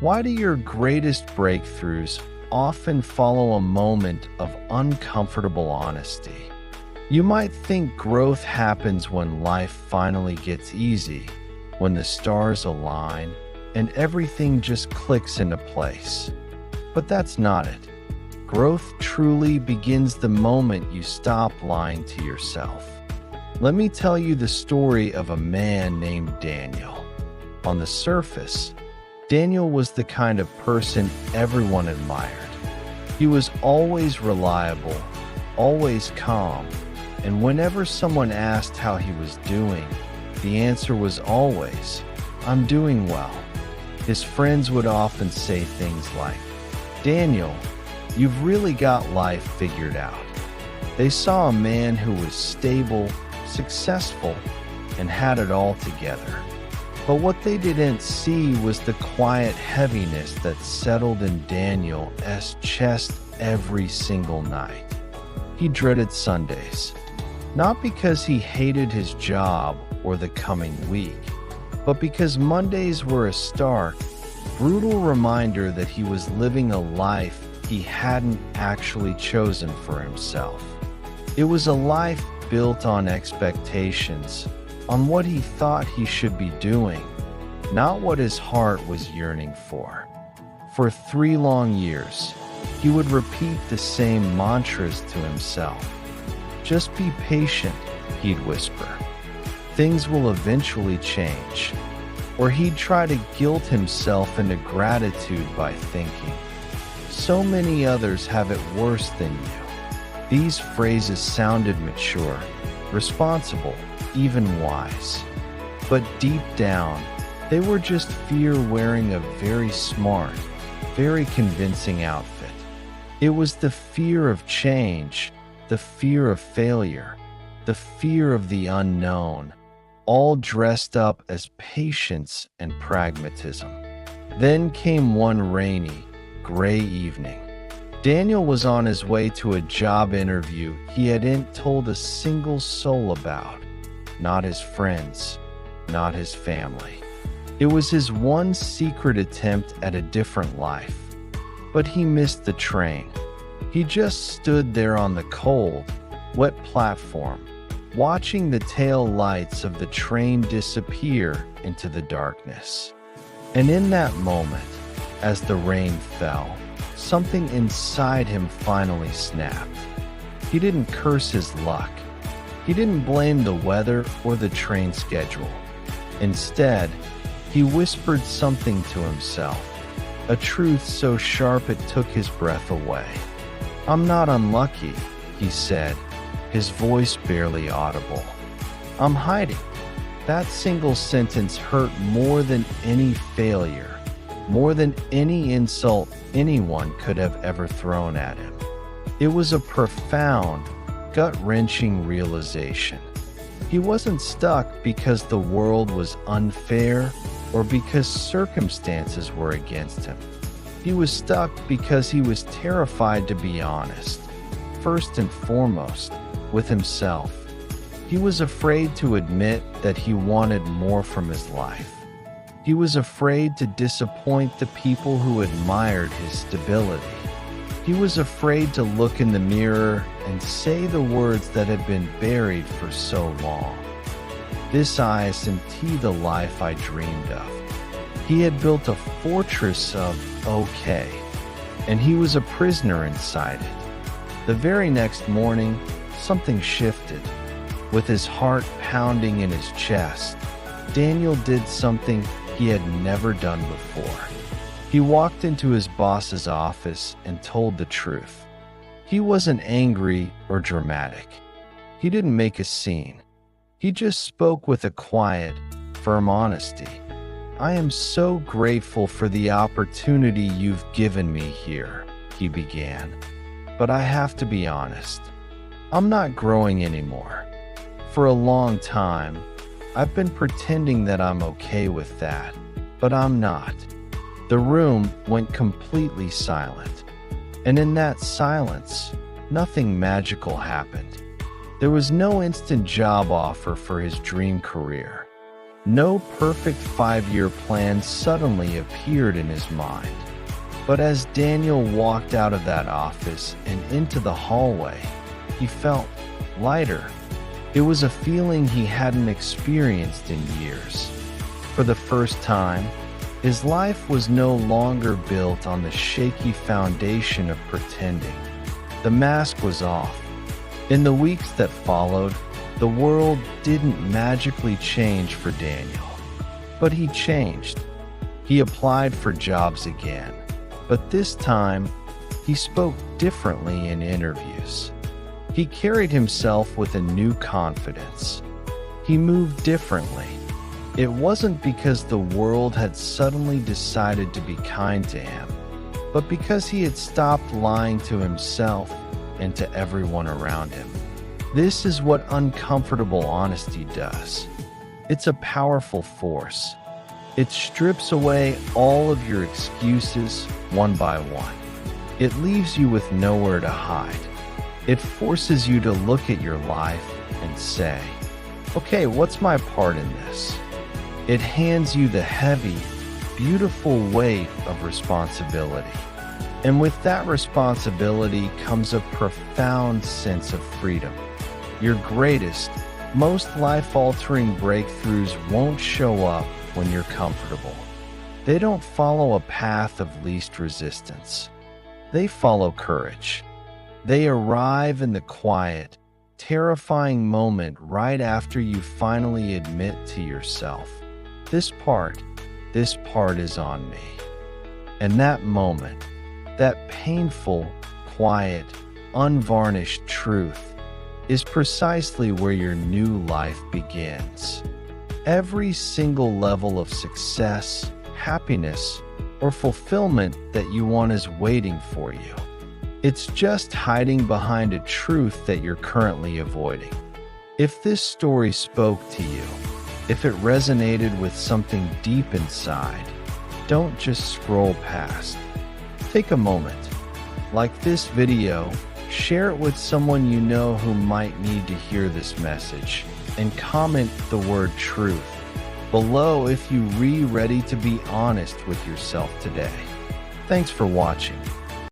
Why do your greatest breakthroughs often follow a moment of uncomfortable honesty? You might think growth happens when life finally gets easy, when the stars align and everything just clicks into place. But that's not it. Growth truly begins the moment you stop lying to yourself. Let me tell you the story of a man named Daniel. On the surface, Daniel was the kind of person everyone admired. He was always reliable, always calm, and whenever someone asked how he was doing, the answer was always, "I'm doing well." His friends would often say things like, "Daniel, you've really got life figured out." They saw a man who was stable, successful, and had it all together. But what they didn't see was the quiet heaviness that settled in Daniel's chest every single night. He dreaded Sundays, not because he hated his job or the coming week, but because Mondays were a stark, brutal reminder that he was living a life he hadn't actually chosen for himself. It was a life built on expectations, on what he thought he should be doing, not what his heart was yearning for. For 3 long years, he would repeat the same mantras to himself. "Just be patient," he'd whisper. "Things will eventually change." Or he'd try to guilt himself into gratitude by thinking, "So many others have it worse than you." These phrases sounded mature, responsible, even wise. But deep down, they were just fear wearing a very smart, very convincing outfit. It was the fear of change, the fear of failure, the fear of the unknown, all dressed up as patience and pragmatism. Then came one rainy, gray evening. Daniel was on his way to a job interview he hadn't told a single soul about. Not his friends, not his family. It was his one secret attempt at a different life. But he missed the train. He just stood there on the cold, wet platform, watching the tail lights of the train disappear into the darkness. And in that moment, as the rain fell, something inside him finally snapped. He didn't curse his luck. He didn't blame the weather or the train schedule. Instead, he whispered something to himself, a truth so sharp it took his breath away. "I'm not unlucky," he said, his voice barely audible. "I'm hiding." That single sentence hurt more than any failure, more than any insult anyone could have ever thrown at him. It was a profound, gut-wrenching realization. He wasn't stuck because the world was unfair or because circumstances were against him. He was stuck because he was terrified to be honest, first and foremost, with himself. He was afraid to admit that he wanted more from his life. He was afraid to disappoint the people who admired his stability. He was afraid to look in the mirror and say the words that had been buried for so long. "This isn't the life I dreamed of." He had built a fortress of okay, and he was a prisoner inside it. The very next morning, something shifted. With his heart pounding in his chest, Daniel did something he had never done before. He walked into his boss's office and told the truth. He wasn't angry or dramatic. He didn't make a scene. He just spoke with a quiet, firm honesty. "I am so grateful for the opportunity you've given me here," he began. "But I have to be honest. I'm not growing anymore. For a long time, I've been pretending that I'm okay with that, but I'm not." The room went completely silent. And in that silence, nothing magical happened. There was no instant job offer for his dream career. No perfect 5-year plan suddenly appeared in his mind. But as Daniel walked out of that office and into the hallway, he felt lighter. It was a feeling he hadn't experienced in years. For the first time, his life was no longer built on the shaky foundation of pretending. The mask was off. In the weeks that followed, the world didn't magically change for Daniel. But he changed. He applied for jobs again. But this time, he spoke differently in interviews. He carried himself with a new confidence. He moved differently. It wasn't because the world had suddenly decided to be kind to him, but because he had stopped lying to himself and to everyone around him. This is what uncomfortable honesty does. It's a powerful force. It strips away all of your excuses one by one. It leaves you with nowhere to hide. It forces you to look at your life and say, okay, what's my part in this? It hands you the heavy, beautiful weight of responsibility. And with that responsibility comes a profound sense of freedom. Your greatest, most life-altering breakthroughs won't show up when you're comfortable. They don't follow a path of least resistance. They follow courage. They arrive in the quiet, terrifying moment right after you finally admit to yourself, this part is on me. And that moment, that painful, quiet, unvarnished truth, is precisely where your new life begins. Every single level of success, happiness, or fulfillment that you want is waiting for you. It's just hiding behind a truth that you're currently avoiding. If this story spoke to you, if it resonated with something deep inside, don't just scroll past. Take a moment. Like this video, share it with someone you know who might need to hear this message, and comment the word truth below if you're ready to be honest with yourself today. Thanks for watching.